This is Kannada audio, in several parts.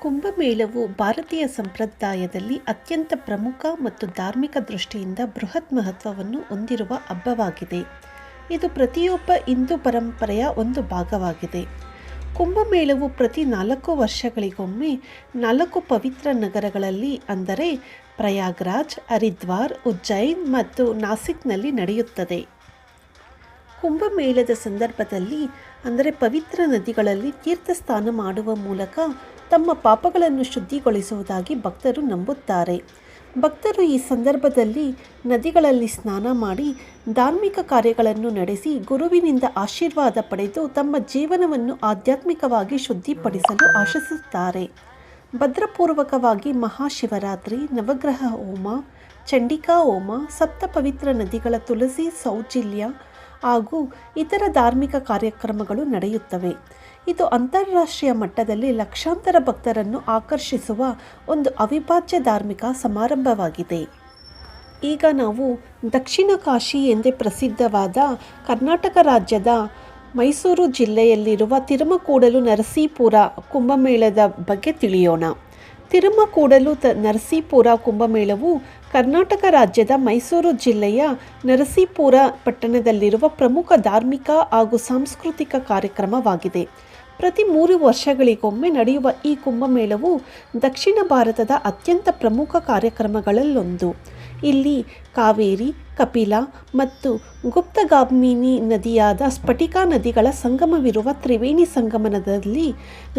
ಕುಂಭಮೇಳವು ಭಾರತೀಯ ಸಂಪ್ರದಾಯದಲ್ಲಿ ಅತ್ಯಂತ ಪ್ರಮುಖ ಮತ್ತು ಧಾರ್ಮಿಕ ದೃಷ್ಟಿಯಿಂದ ಬೃಹತ್ ಮಹತ್ವವನ್ನು ಹೊಂದಿರುವ ಹಬ್ಬವಾಗಿದೆ. ಇದು ಪ್ರತಿಯೊಬ್ಬ ಹಿಂದೂ ಪರಂಪರೆಯ ಒಂದು ಭಾಗವಾಗಿದೆ. ಕುಂಭಮೇಳವು ಪ್ರತಿ 4 ವರ್ಷಗಳಿಗೊಮ್ಮೆ 4 ಪವಿತ್ರ ನಗರಗಳಲ್ಲಿ ಅಂದರೆ ಪ್ರಯಾಗ್ರಾಜ್, ಹರಿದ್ವಾರ್, ಉಜ್ಜೈನ್ ಮತ್ತು ನಾಸಿಕ್ನಲ್ಲಿ ನಡೆಯುತ್ತದೆ. ಕುಂಭಮೇಳದ ಸಂದರ್ಭದಲ್ಲಿ ಅಂದರೆ ಪವಿತ್ರ ನದಿಗಳಲ್ಲಿ ತೀರ್ಥಸ್ನಾನ ಮಾಡುವ ಮೂಲಕ ತಮ್ಮ ಪಾಪಗಳನ್ನು ಶುದ್ಧಿಗೊಳಿಸುವುದಾಗಿ ಭಕ್ತರು ನಂಬುತ್ತಾರೆ. ಭಕ್ತರು ಈ ಸಂದರ್ಭದಲ್ಲಿ ನದಿಗಳಲ್ಲಿ ಸ್ನಾನ ಮಾಡಿ ಧಾರ್ಮಿಕ ಕಾರ್ಯಗಳನ್ನು ನಡೆಸಿ ಗುರುವಿನಿಂದ ಆಶೀರ್ವಾದ ಪಡೆದು ತಮ್ಮ ಜೀವನವನ್ನು ಆಧ್ಯಾತ್ಮಿಕವಾಗಿ ಶುದ್ಧಿಪಡಿಸಲು ಆಶಿಸುತ್ತಾರೆ. ಭದ್ರಪೂರ್ವಕವಾಗಿ ಮಹಾಶಿವರಾತ್ರಿ, ನವಗ್ರಹ ಹೋಮ, ಚಂಡಿಕಾ ಹೋಮ, ಸಪ್ತ ಪವಿತ್ರ ನದಿಗಳ ತುಳಸಿ ಸೌಜಿಲ್ಯ ಹಾಗೂ ಇತರ ಧಾರ್ಮಿಕ ಕಾರ್ಯಕ್ರಮಗಳು ನಡೆಯುತ್ತವೆ. ಇದು ಅಂತಾರಾಷ್ಟ್ರೀಯ ಮಟ್ಟದಲ್ಲಿ ಲಕ್ಷಾಂತರ ಭಕ್ತರನ್ನು ಆಕರ್ಷಿಸುವ ಒಂದು ಅವಿಭಾಜ್ಯ ಧಾರ್ಮಿಕ ಸಮಾರಂಭವಾಗಿದೆ. ಈಗ ನಾವು ದಕ್ಷಿಣ ಕಾಶಿ ಎಂದೇ ಪ್ರಸಿದ್ಧವಾದ ಕರ್ನಾಟಕ ರಾಜ್ಯದ ಮೈಸೂರು ಜಿಲ್ಲೆಯಲ್ಲಿರುವ ತಿರುಮಕೂಡಲು ನರಸೀಪುರ ಕುಂಭಮೇಳದ ಬಗ್ಗೆ ತಿಳಿಯೋಣ. ತಿರುಮಕೂಡಲು ನರಸೀಪುರ ಕುಂಭಮೇಳವು ಕರ್ನಾಟಕ ರಾಜ್ಯದ ಮೈಸೂರು ಜಿಲ್ಲೆಯ ನರಸೀಪುರ ಪಟ್ಟಣದಲ್ಲಿರುವ ಪ್ರಮುಖ ಧಾರ್ಮಿಕ ಹಾಗೂ ಸಾಂಸ್ಕೃತಿಕ ಕಾರ್ಯಕ್ರಮವಾಗಿದೆ. ಪ್ರತಿ 3 ವರ್ಷಗಳಿಗೊಮ್ಮೆ ನಡೆಯುವ ಈ ಕುಂಭಮೇಳವು ದಕ್ಷಿಣ ಭಾರತದ ಅತ್ಯಂತ ಪ್ರಮುಖ ಕಾರ್ಯಕ್ರಮಗಳಲ್ಲೊಂದು. ಇಲ್ಲಿ ಕಾವೇರಿ, ಕಪಿಲಾ ಮತ್ತು ಗುಪ್ತಗಾಮಿನಿ ನದಿಯಾದ ಸ್ಫಟಿಕಾ ನದಿಗಳ ಸಂಗಮವಿರುವ ತ್ರಿವೇಣಿ ಸಂಗಮದಲ್ಲಿ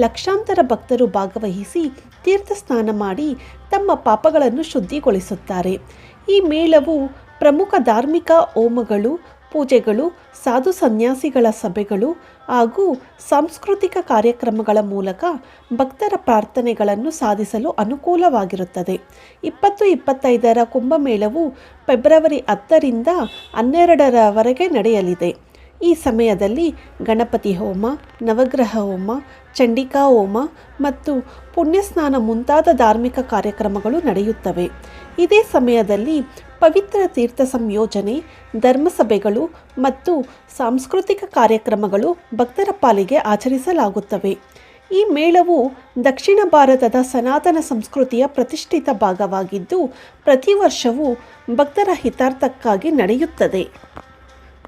ಲಕ್ಷಾಂತರ ಭಕ್ತರು ಭಾಗವಹಿಸಿ ತೀರ್ಥಸ್ನಾನ ಮಾಡಿ ತಮ್ಮ ಪಾಪಗಳನ್ನು ಶುದ್ಧಿಗೊಳಿಸುತ್ತಾರೆ. ಈ ಮೇಳವು ಪ್ರಮುಖ ಧಾರ್ಮಿಕ ಹೋಮಗಳು, ಪೂಜೆಗಳು, ಸಾಧು ಸನ್ಯಾಸಿಗಳ ಸಭೆಗಳು ಹಾಗೂ ಸಾಂಸ್ಕೃತಿಕ ಕಾರ್ಯಕ್ರಮಗಳ ಮೂಲಕ ಭಕ್ತರ ಪ್ರಾರ್ಥನೆಗಳನ್ನು ಸಾಧಿಸಲು ಅನುಕೂಲವಾಗಿರುತ್ತದೆ. 2025ರ ಕುಂಭಮೇಳವು ಫೆಬ್ರವರಿ 10ರಿಂದ 12ರವರೆಗೆ ನಡೆಯಲಿದೆ. ಈ ಸಮಯದಲ್ಲಿ ಗಣಪತಿ ಹೋಮ, ನವಗ್ರಹ ಹೋಮ, ಚಂಡಿಕಾ ಹೋಮ ಮತ್ತು ಪುಣ್ಯಸ್ನಾನ ಮುಂತಾದ ಧಾರ್ಮಿಕ ಕಾರ್ಯಕ್ರಮಗಳು ನಡೆಯುತ್ತವೆ. ಇದೇ ಸಮಯದಲ್ಲಿ ಪವಿತ್ರ ತೀರ್ಥ ಸಂಯೋಜನೆ, ಧರ್ಮಸಭೆಗಳು ಮತ್ತು ಸಾಂಸ್ಕೃತಿಕ ಕಾರ್ಯಕ್ರಮಗಳು ಭಕ್ತರ ಪಾಲಿಗೆ ಆಚರಿಸಲಾಗುತ್ತವೆ. ಈ ಮೇಳವು ದಕ್ಷಿಣ ಭಾರತದ ಸನಾತನ ಸಂಸ್ಕೃತಿಯ ಪ್ರತಿಷ್ಠಿತ ಭಾಗವಾಗಿದ್ದು ಪ್ರತಿ ವರ್ಷವೂ ಭಕ್ತರ ಹಿತಾರ್ಥಕ್ಕಾಗಿ ನಡೆಯುತ್ತದೆ.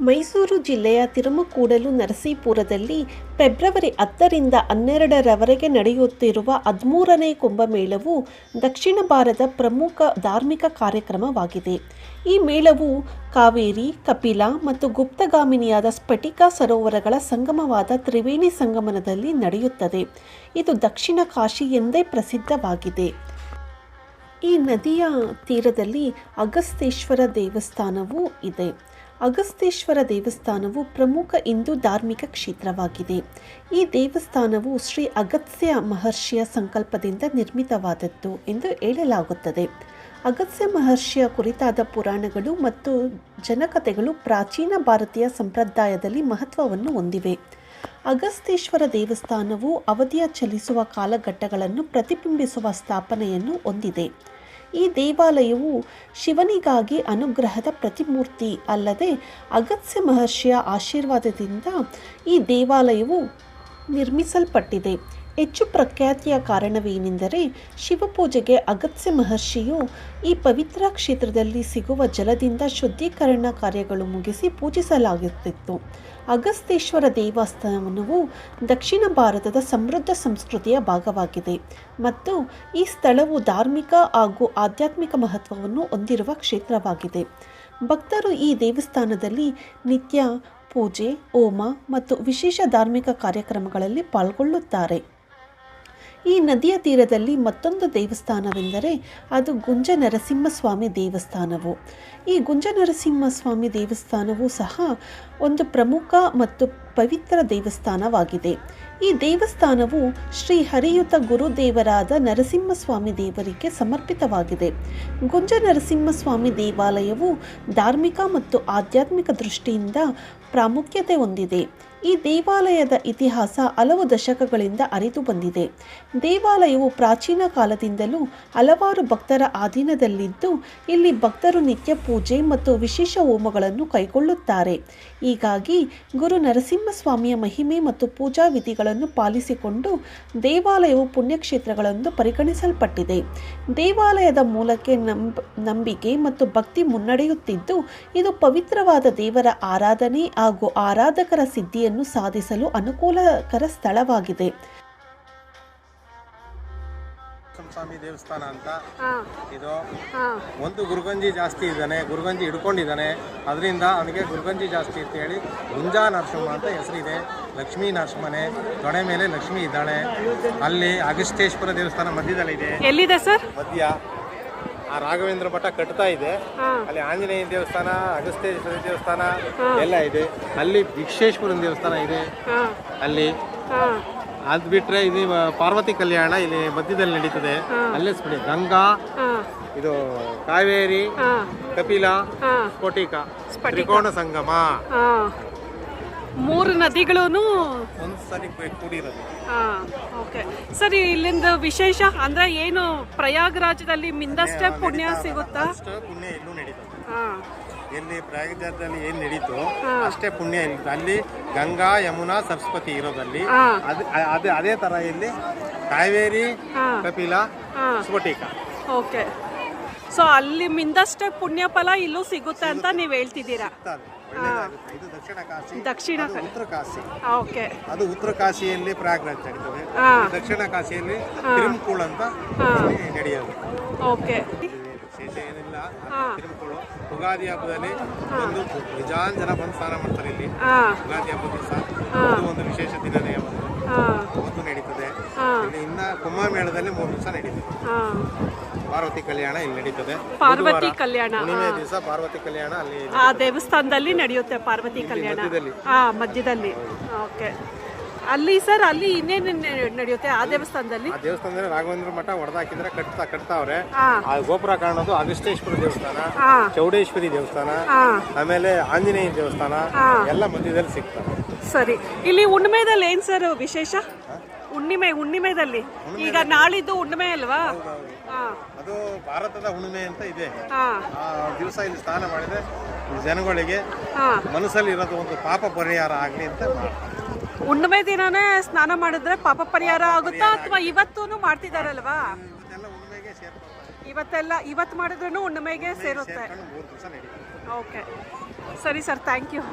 ಮೈಸೂರು ಜಿಲ್ಲೆಯ ತಿರುಮಕೂಡಲು ನರಸೀಪುರದಲ್ಲಿ ಫೆಬ್ರವರಿ 10ರಿಂದ 12ರವರೆಗೆ ನಡೆಯುತ್ತಿರುವ 13ನೇ ಕುಂಭಮೇಳವು ದಕ್ಷಿಣ ಭಾರತದ ಪ್ರಮುಖ ಧಾರ್ಮಿಕ ಕಾರ್ಯಕ್ರಮವಾಗಿದೆ. ಈ ಮೇಳವು ಕಾವೇರಿ, ಕಪಿಲಾ ಮತ್ತು ಗುಪ್ತಗಾಮಿನಿಯಾದ ಸ್ಫಟಿಕಾ ಸರೋವರಗಳ ಸಂಗಮವಾದ ತ್ರಿವೇಣಿ ಸಂಗಮದಲ್ಲಿ ನಡೆಯುತ್ತದೆ. ಇದು ದಕ್ಷಿಣ ಕಾಶಿ ಎಂದೇ ಪ್ರಸಿದ್ಧವಾಗಿದೆ. ಈ ನದಿಯ ತೀರದಲ್ಲಿ ಅಗಸ್ತೇಶ್ವರ ದೇವಸ್ಥಾನವೂ ಇದೆ. ಅಗಸ್ತೇಶ್ವರ ದೇವಸ್ಥಾನವು ಪ್ರಮುಖ ಹಿಂದೂ ಧಾರ್ಮಿಕ ಕ್ಷೇತ್ರವಾಗಿದೆ. ಈ ದೇವಸ್ಥಾನವು ಶ್ರೀ ಅಗಸ್ತ್ಯ ಮಹರ್ಷಿಯ ಸಂಕಲ್ಪದಿಂದ ನಿರ್ಮಿತವಾದದ್ದು ಎಂದು ಹೇಳಲಾಗುತ್ತದೆ. ಅಗಸ್ತ್ಯ ಮಹರ್ಷಿಯ ಕುರಿತಾದ ಪುರಾಣಗಳು ಮತ್ತು ಜನಕಥೆಗಳು ಪ್ರಾಚೀನ ಭಾರತೀಯ ಸಂಪ್ರದಾಯದಲ್ಲಿ ಮಹತ್ವವನ್ನು ಹೊಂದಿವೆ. ಅಗಸ್ತೇಶ್ವರ ದೇವಸ್ಥಾನವು ಅವಧಿಯ ಚಲಿಸುವ ಕಾಲಘಟ್ಟಗಳನ್ನು ಪ್ರತಿಬಿಂಬಿಸುವ ಸ್ಥಾಪನೆಯನ್ನು ಹೊಂದಿದೆ. ಈ ದೇವಾಲಯವು ಶಿವನಿಗಾಗಿ ಅನುಗ್ರಹದ ಪ್ರತಿಮೂರ್ತಿ ಅಲ್ಲದೆ ಅಗಸ್ತ್ಯ ಮಹರ್ಷಿಯ ಆಶೀರ್ವಾದದಿಂದ ಈ ದೇವಾಲಯವು ನಿರ್ಮಿಸಲ್ಪಟ್ಟಿದೆ. ಹೆಚ್ಚು ಪ್ರಖ್ಯಾತಿಯ ಕಾರಣವೇನೆಂದರೆ ಶಿವಪೂಜೆಗೆ ಅಗಸ್ತ್ಯ ಮಹರ್ಷಿಯು ಈ ಪವಿತ್ರ ಕ್ಷೇತ್ರದಲ್ಲಿ ಸಿಗುವ ಜಲದಿಂದ ಶುದ್ಧೀಕರಣ ಕಾರ್ಯಗಳು ಮುಗಿಸಿ ಪೂಜಿಸಲಾಗುತ್ತಿತ್ತು. ಅಗಸ್ತೇಶ್ವರ ದೇವಸ್ಥಾನವು ದಕ್ಷಿಣ ಭಾರತದ ಸಮೃದ್ಧ ಸಂಸ್ಕೃತಿಯ ಭಾಗವಾಗಿದೆ ಮತ್ತು ಈ ಸ್ಥಳವು ಧಾರ್ಮಿಕ ಹಾಗೂ ಆಧ್ಯಾತ್ಮಿಕ ಮಹತ್ವವನ್ನು ಹೊಂದಿರುವ ಕ್ಷೇತ್ರವಾಗಿದೆ. ಭಕ್ತರು ಈ ದೇವಸ್ಥಾನದಲ್ಲಿ ನಿತ್ಯ ಪೂಜೆ, ಹೋಮ ಮತ್ತು ವಿಶೇಷ ಧಾರ್ಮಿಕ ಕಾರ್ಯಕ್ರಮಗಳಲ್ಲಿ ಪಾಲ್ಗೊಳ್ಳುತ್ತಾರೆ. ಈ ನದಿಯ ತೀರದಲ್ಲಿ ಮತ್ತೊಂದು ದೇವಸ್ಥಾನವೆಂದರೆ ಅದು ಗುಂಜ ನರಸಿಂಹಸ್ವಾಮಿ ದೇವಸ್ಥಾನವು. ಈ ಗುಂಜ ನರಸಿಂಹಸ್ವಾಮಿ ದೇವಸ್ಥಾನವು ಸಹ ಒಂದು ಪ್ರಮುಖ ಮತ್ತು ಪವಿತ್ರ ದೇವಸ್ಥಾನವಾಗಿದೆ. ಈ ದೇವಸ್ಥಾನವು ಶ್ರೀ ಹರಿಯುತ ಗುರುದೇವರಾದ ನರಸಿಂಹಸ್ವಾಮಿ ದೇವರಿಗೆ ಸಮರ್ಪಿತವಾಗಿದೆ. ಗುಂಜ ನರಸಿಂಹಸ್ವಾಮಿ ದೇವಾಲಯವು ಧಾರ್ಮಿಕ ಮತ್ತು ಆಧ್ಯಾತ್ಮಿಕ ದೃಷ್ಟಿಯಿಂದ ಪ್ರಾಮುಖ್ಯತೆ ಹೊಂದಿದೆ. ಈ ದೇವಾಲಯದ ಇತಿಹಾಸ ಹಲವು ದಶಕಗಳಿಂದ ಹರಿದು ಬಂದಿದೆ. ದೇವಾಲಯವು ಪ್ರಾಚೀನ ಕಾಲದಿಂದಲೂ ಹಲವಾರು ಭಕ್ತರ ಅಧೀನದಲ್ಲಿದ್ದು ಇಲ್ಲಿ ಭಕ್ತರು ನಿತ್ಯ ಪೂಜೆ ಮತ್ತು ವಿಶೇಷ ಹೋಮಗಳನ್ನು ಕೈಗೊಳ್ಳುತ್ತಾರೆ. ಹೀಗಾಗಿ ಗುರು ನರಸಿಂಹ ನರಸಿಂಹಸ್ವಾಮಿಯ ಮಹಿಮೆ ಮತ್ತು ಪೂಜಾ ವಿಧಿಗಳನ್ನು ಪಾಲಿಸಿಕೊಂಡು ದೇವಾಲಯವು ಪುಣ್ಯಕ್ಷೇತ್ರಗಳೆಂದು ಪರಿಗಣಿಸಲ್ಪಟ್ಟಿದೆ. ದೇವಾಲಯದ ಮೂಲಕ್ಕೆ ನಂಬಿಕೆ ಮತ್ತು ಭಕ್ತಿ ಮುನ್ನಡೆಯುತ್ತಿದ್ದು, ಇದು ಪವಿತ್ರವಾದ ದೇವರ ಆರಾಧನೆ ಹಾಗೂ ಆರಾಧಕರ ಸಿದ್ಧಿಯನ್ನು ಸಾಧಿಸಲು ಅನುಕೂಲಕರ ಸ್ಥಳವಾಗಿದೆ. ಸ್ವಾಮಿ ದೇವಸ್ಥಾನ ಅಂತ ಇದು ಒಂದು ಗುರುಗಂಜಿ ಜಾಸ್ತಿ ಇದ್ದಾನೆ, ಗುರುಗಂಜಿ ಹಿಡ್ಕೊಂಡಿದ್ದಾನೆ, ಅದರಿಂದ ಅವನಿಗೆ ಗುರುಗಂಜಿ ಜಾಸ್ತಿ ಅಂತ ಹೇಳಿ ಗುಂಜಾ ನರಸಿಂಹ ಅಂತ ಹೆಸರಿದೆ. ಲಕ್ಷ್ಮೀ ನರಸಿಂಹನೇ, ತೊಡೆ ಮೇಲೆ ಲಕ್ಷ್ಮಿ ಇದ್ದಾಳೆ. ಅಲ್ಲಿ ಅಗಸ್ತ್ಯೇಶ್ವರ ದೇವಸ್ಥಾನ ಮಧ್ಯದಲ್ಲಿದೆ. ಎಲ್ಲಿದೆ ಸರ್? ಮಧ್ಯ ಆ ರಾಘವೇಂದ್ರ ಮಠ ಕಟ್ತಾ ಇದೆ. ಅಲ್ಲಿ ಆಂಜನೇಯ ದೇವಸ್ಥಾನ, ಅಗಸ್ತ್ಯೇಶ್ವರ ದೇವಸ್ಥಾನ ಎಲ್ಲ ಇದೆ. ಅಲ್ಲಿ ಭಿಕ್ಷೇಶ್ವರನ ದೇವಸ್ಥಾನ ಇದೆ. ಅಲ್ಲಿ ಅದು ಬಿಟ್ರೆ ಇದು ಪಾರ್ವತಿ ಕಲ್ಯಾಣ ಇಲ್ಲಿ ಮಧ್ಯದಲ್ಲಿ ನಡೀತದೆ. ಅಲ್ಲೇ ಗಂಗಾ, ಇದು ಕಾವೇರಿ, ಕಪಿಲ, ಸ್ಫಟಿಕ, ತ್ರಿಕೋಣ ಸಂಗಮ, ಮೂರು ನದಿಗಳು ಒಂದ್ಸರಿ ಕೂಡಿರೋದು. ಓಕೆ ಸರ್, ಇಲ್ಲಿಂದ ವಿಶೇಷ ಅಂದ್ರೆ ಏನು? ಪ್ರಯಾಗರಾಜದಲ್ಲಿ ಮಿಂದಷ್ಟೇ ಪುಣ್ಯ ಸಿಗುತ್ತಾ? ಪುಣ್ಯ ಎಲ್ಲೂ ನಡೀತದೆ. ಎಲ್ಲಿ ಪ್ರಯಾಗರಾಜದಲ್ಲಿ ಏನ್ ನಡೀತು ಅಷ್ಟೇ ಪುಣ್ಯ ಇರುತ್ತೆ. ಅಲ್ಲಿ ಗಂಗಾ, ಯಮುನಾ, ಸರಸ್ವತಿ ಇರೋದಲ್ಲಿ ಅದೇ ತರ ಇಲ್ಲಿ ಕಾವೇರಿ, ಕಪಿಲ, ಸ್ಫಟಿಕ. ಓಕೆ, ಸೊ ಅಲ್ಲಿ ಮಿಂದಷ್ಟೇ ಪುಣ್ಯ ಫಲ ಇಲ್ಲೂ ಸಿಗುತ್ತೆ ಅಂತ ನೀವು ಹೇಳ್ತಿದ್ದೀರಾ? ಇದು ದಕ್ಷಿಣ ಕಾಶಿ, ಉತ್ತರ ಕಾಶಿ. ಓಕೆ, ಅದು ಉತ್ತರ ಕಾಶಿಯಲ್ಲಿ ಪ್ರಯಾಗರಾಜ್ ನಡೀತದೆ. ದಕ್ಷಿಣ ಕಾಶಿಯಲ್ಲಿ ತಿರುಮಕೂಳು ಅಂತ ನಡೆಯೋದು. ಓಕೆ, ವಿಶೇಷ ಏನಿಲ್ಲ. ತಿರುಮಕೂಳು ಯುಗಾದಿ ಹಬ್ಬದಲ್ಲಿ ಒಂದು ನಿಜಾನ್ ಜನ ಬಂದು ಸ್ನಾನ ಮಾಡ್ತಾರೆ. ಇಲ್ಲಿ ಯುಗಾದಿ ಹಬ್ಬದ ದಿವಸ ಒಂದು ವಿಶೇಷ ದಿನನೇ ಅವತ್ತು ನಡೀತದೆ. ಇಲ್ಲಿ ಇನ್ನ ಕುಂಭಮೇಳದಲ್ಲಿ 3 ದಿವಸ ನಡೀತದೆ. ಪಾರ್ವತಿ ಕಲ್ಯಾಣ ಇಲ್ಲಿ ನಡೀತದೆ. ಪಾರ್ವತಿ ಕಲ್ಯಾಣ ಹುಣ್ಣಿಮೆ ದಿವಸ ಪಾರ್ವತಿ ಕಲ್ಯಾಣ ಅಲ್ಲಿ ಆ ದೇವಸ್ಥಾನದಲ್ಲಿ ನಡೆಯುತ್ತೆ. ಪಾರ್ವತಿ ಕಲ್ಯಾಣ ಮಧ್ಯದಲ್ಲಿ. ಓಕೆ, ಅಲ್ಲಿ ಸರ್ ಅಲ್ಲಿ ಇನ್ನೇನು ನಡೆಯುತ್ತೆ ಆ ದೇವಸ್ಥಾನದಲ್ಲಿ? ಆ ದೇವಸ್ಥಾನದಲ್ಲಿ ರಾಘವೇಂದ್ರ ಮಠ ಹೊಡೆದಾಕಿದ್ರೆ ಕಟ್ತಾವ್ರೆ. ಆ ಗೋಪುರ ಕಾಣೋದು ಅಗಸ್ತ್ಯೇಶ್ವರ ದೇವಸ್ಥಾನ, ಚೌಡೇಶ್ವರಿ ದೇವಸ್ಥಾನ, ಆಮೇಲೆ ಆಂಜನೇಯ ದೇವಸ್ಥಾನ ಎಲ್ಲ ಮಧ್ಯದಲ್ಲಿ ಸಿಗ್ತವೆ. ಸರಿ, ಇಲ್ಲಿ ಹುಣ್ಣಿಮೆದಲ್ಲಿ ಏನ್ ಸರ್ ವಿಶೇಷ? ಹುಣ್ಣಿಮೆದಲ್ಲಿ ಈಗ ನಾಳಿದ್ದು ಹುಣ್ಣಿಮೆ ಅಲ್ವಾ? ಅದು ಭಾರತದ ಹುಣ್ಣಿಮೆ ಅಂತ ಇದೆ. ಆ ದಿವಸ ಇಲ್ಲಿ ಸ್ನಾನ ಮಾಡಿದ್ರೆ ಜನಗಳಿಗೆ ಮನಸ್ಸಲ್ಲಿ ಇರೋದು ಒಂದು ಪಾಪ ಪರಿಹಾರ ಆಗ್ಲಿ ಅಂತ ಹುಣ್ಣಿಮೆ ದಿನನೇ ಸ್ನಾನ ಮಾಡಿದ್ರೆ ಪಾಪ ಪರಿಹಾರ ಆಗುತ್ತಾ ಅಥವಾ ಇವತ್ತೂ ಮಾಡ್ತಿದಾರಲ್ವಾ? ಇವತ್ತು ಮಾಡಿದ್ರೂ ಹುಣ್ಣಿಮೆಗೆ ಸೇರುತ್ತೆ. ಓಕೆ, ಸರಿ ಸರ್, ಥ್ಯಾಂಕ್ ಯು.